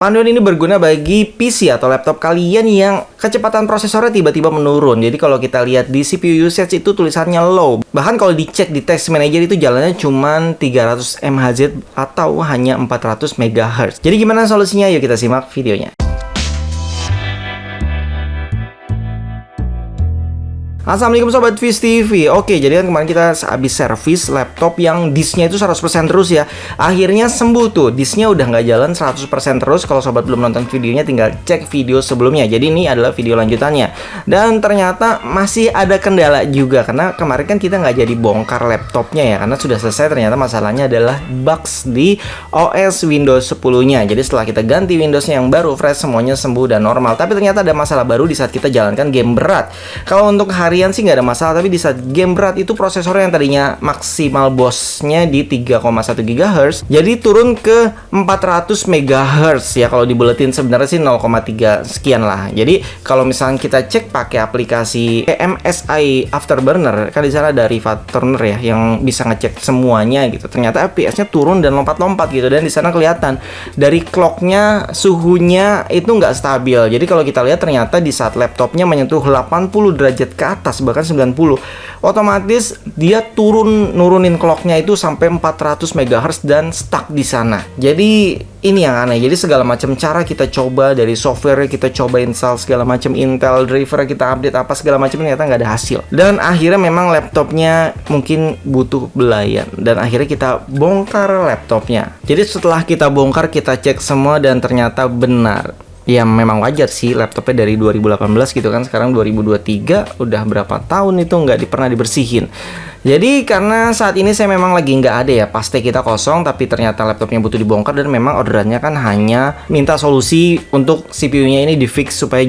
Panduan ini berguna bagi PC atau laptop kalian yang kecepatan prosesornya tiba-tiba menurun. Jadi kalau kita lihat di CPU usage itu tulisannya low. Bahkan kalau dicek di Task Manager itu jalannya cuma 300 MHz atau hanya 400 MHz. Jadi gimana solusinya? Yuk kita simak videonya. Assalamualaikum Sobat Viz TV. Oke, jadi kan kemarin kita habis servis laptop yang disknya itu 100% terus ya. Akhirnya sembuh tuh, disknya udah nggak jalan 100% terus. Kalau Sobat belum nonton videonya tinggal cek video sebelumnya. Jadi ini adalah video lanjutannya. Dan ternyata masih ada kendala juga, karena kemarin kan kita nggak jadi bongkar laptopnya ya, karena sudah selesai. Ternyata masalahnya adalah bugs di OS Windows 10-nya. Jadi setelah kita ganti Windowsnya yang baru, fresh, semuanya sembuh dan normal. Tapi ternyata ada masalah baru di saat kita jalankan game berat. Kalau untuk harian sih nggak ada masalah, tapi di saat game berat itu prosesornya yang tadinya maksimal bosnya di 3,1 GHz jadi turun ke 400 MHz ya. Kalau dibuletin sebenarnya sih 0,3 sekian lah. Jadi kalau misalnya kita cek pakai aplikasi MSI Afterburner, kan di sana ada Riva Turner ya yang bisa ngecek semuanya gitu. Ternyata FPS-nya turun dan lompat-lompat gitu, dan di sana kelihatan dari clocknya suhunya itu nggak stabil. Jadi kalau kita lihat ternyata di saat laptopnya menyentuh 80 derajat ke atas, bahkan 90, otomatis dia nurunin clocknya itu sampai 400 MHz dan stuck di sana. Jadi ini yang aneh. Jadi segala macam cara kita coba, dari software kita coba install segala macam Intel driver, kita update apa segala macam, ternyata nggak ada hasil. Dan akhirnya memang laptopnya mungkin butuh belayan, dan akhirnya kita bongkar laptopnya. Jadi setelah kita bongkar, kita cek semua dan ternyata benar. Ya memang wajar sih, laptopnya dari 2018 gitu kan, sekarang 2023, udah berapa tahun itu nggak pernah dibersihin. Jadi karena saat ini saya memang lagi nggak ada ya, paste kita kosong, tapi ternyata laptopnya butuh dibongkar, dan memang orderannya kan hanya minta solusi untuk CPU-nya ini di fix supaya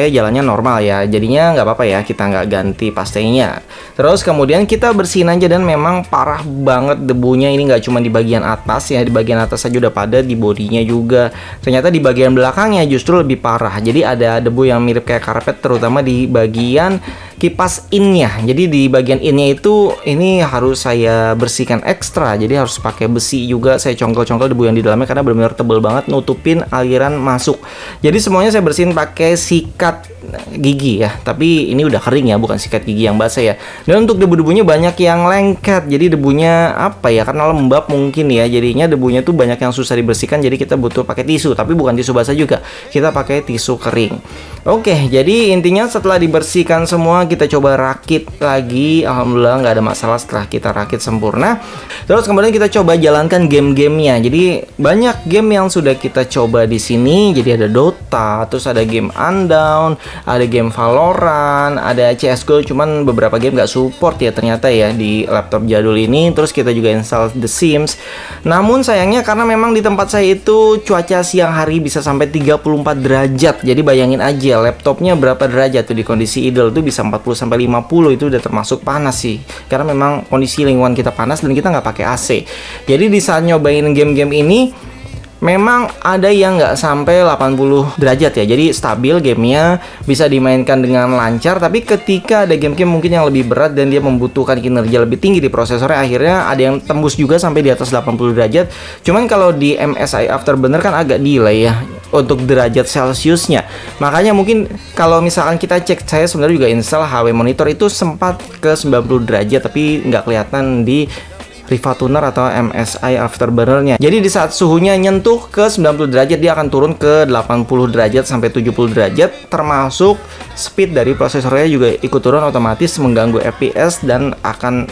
jalannya normal ya. Jadinya nggak apa-apa ya, kita nggak ganti pastenya. Terus kemudian kita bersihin aja, dan memang parah banget debunya ini, nggak cuma di bagian atas ya, di bagian atas saja udah pada, di bodinya juga. Ternyata di bagian belakangnya justru lebih parah. Jadi ada debu yang mirip kayak karpet, terutama di bagian kipas in-nya. Jadi di bagian in-nya itu ini harus saya bersihkan ekstra. Jadi harus pakai besi juga, saya congkel-congkel debu yang di dalamnya karena benar-benar tebel banget, nutupin aliran masuk. Jadi semuanya saya bersihin pakai sikat gigi ya, tapi ini udah kering ya, bukan sikat gigi yang basah ya. Dan untuk debu-debunya banyak yang lengket, jadi debunya apa ya, karena lembab mungkin ya, jadinya debunya tuh banyak yang susah dibersihkan. Jadi kita butuh pakai tisu, tapi bukan tisu basah juga, kita pakai tisu kering. Oke, jadi intinya setelah dibersihkan semua, kita coba rakit lagi. Alhamdulillah nggak ada masalah setelah kita rakit sempurna. Terus kemudian kita coba jalankan game-gamenya. Jadi banyak game yang sudah kita coba di sini. Jadi ada Dota, terus ada game Undawn, ada game Valorant, ada CSGO. Cuman beberapa game nggak support ya ternyata ya di laptop jadul ini. Terus kita juga install The Sims. Namun sayangnya karena memang di tempat saya itu cuaca siang hari bisa sampai 34 derajat. Jadi bayangin aja laptopnya berapa derajat tuh, di kondisi idle tuh bisa 40 sampai 50, itu udah termasuk panas sih. Karena memang kondisi lingkungan kita panas dan kita nggak pakai AC. Jadi di saat nyobain game-game ini memang ada yang nggak sampai 80 derajat ya. Jadi stabil gamenya, bisa dimainkan dengan lancar. Tapi ketika ada game-game mungkin yang lebih berat dan dia membutuhkan kinerja lebih tinggi di prosesornya, akhirnya ada yang tembus juga sampai di atas 80 derajat. Cuman kalau di MSI Afterburner kan agak delay ya untuk derajat Celsiusnya. Makanya mungkin kalau misalkan kita cek, saya sebenarnya juga install HW monitor itu sempat ke 90 derajat, tapi nggak kelihatan di Riva Tuner atau MSI Afterburner-nya. Jadi di saat suhunya nyentuh ke 90 derajat, dia akan turun ke 80 derajat sampai 70 derajat, termasuk speed dari prosesornya juga ikut turun, otomatis mengganggu FPS dan akan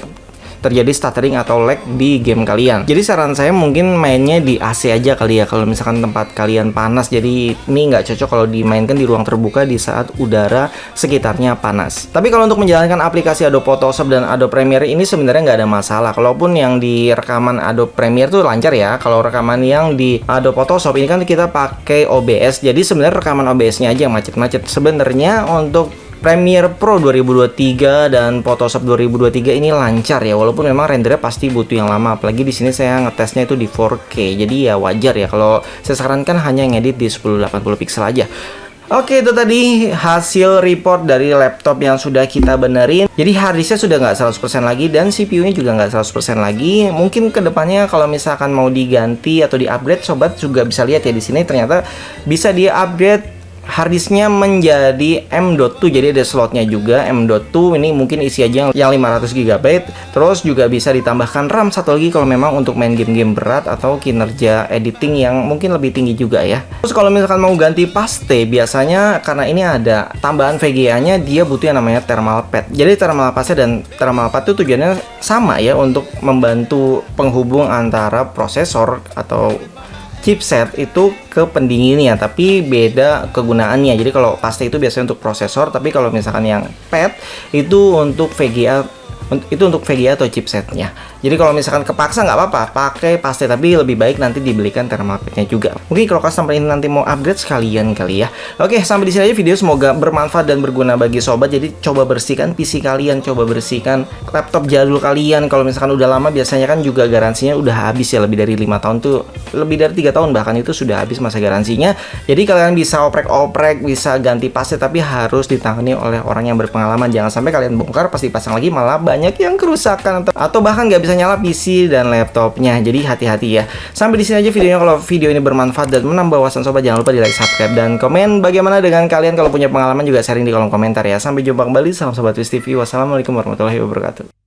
terjadi stuttering atau lag di game kalian. Jadi saran saya mungkin mainnya di AC aja kali ya, kalau misalkan tempat kalian panas. Jadi ini nggak cocok kalau dimainkan di ruang terbuka di saat udara sekitarnya panas. Tapi kalau untuk menjalankan aplikasi Adobe Photoshop dan Adobe Premiere ini sebenarnya nggak ada masalah. Kalaupun yang di rekaman Adobe Premiere tuh lancar ya. Kalau rekaman yang di Adobe Photoshop ini kan kita pakai OBS. Jadi sebenarnya rekaman OBS-nya aja yang macet-macet. Sebenarnya untuk Premiere Pro 2023 dan Photoshop 2023 ini lancar ya, walaupun memang rendernya pasti butuh yang lama. Apalagi di sini saya ngetesnya itu di 4K. Jadi ya wajar ya kalau saya sarankan hanya ngedit di 1080 pixel aja. Oke, itu tadi hasil report dari laptop yang sudah kita benerin. Jadi harddisknya sudah nggak 100% lagi dan CPU-nya juga nggak 100% lagi. Mungkin kedepannya kalau misalkan mau diganti atau di-upgrade, sobat juga bisa lihat ya di sini ternyata bisa di-upgrade harddisknya menjadi M.2, jadi ada slotnya juga M.2. Ini mungkin isi aja yang 500 GB. Terus juga bisa ditambahkan RAM satu lagi kalau memang untuk main game-game berat atau kinerja editing yang mungkin lebih tinggi juga ya. Terus kalau misalkan mau ganti paste, biasanya karena ini ada tambahan VGA-nya, dia butuh yang namanya thermal pad. Jadi thermal paste dan thermal pad itu tujuannya sama ya, untuk membantu penghubung antara prosesor atau chipset itu ke pendinginnya, tapi beda kegunaannya. Jadi kalau paste itu biasanya untuk prosesor, tapi kalau misalkan yang pad itu untuk VGA, itu untuk VGA atau chipsetnya. Jadi kalau misalkan kepaksa nggak apa-apa pakai paste, tapi lebih baik nanti dibelikan thermal padnya juga. Mungkin kalau customer ini nanti mau upgrade sekalian kali ya. Oke, sampai di sini aja video, semoga bermanfaat dan berguna bagi sobat. Jadi coba bersihkan PC kalian, coba bersihkan laptop jadul kalian. Kalau misalkan udah lama, biasanya kan juga garansinya udah habis ya, lebih dari 5 tahun tuh, lebih dari 3 tahun bahkan itu sudah habis masa garansinya. Jadi kalian bisa oprek-oprek, bisa ganti paste, tapi harus ditangani oleh orang yang berpengalaman. Jangan sampai kalian bongkar pas dipasang lagi malah banyak yang kerusakan atau bahkan nggak bisa nyala PC dan laptopnya. Jadi hati-hati ya. Sampai di sini aja videonya. Kalau video ini bermanfaat dan menambah wawasan sobat, jangan lupa di like, subscribe, dan komen. Bagaimana dengan kalian? Kalau punya pengalaman juga sharing di kolom komentar ya. Sampai jumpa kembali. Salam sobat Twist TV. Wassalamualaikum warahmatullahi wabarakatuh.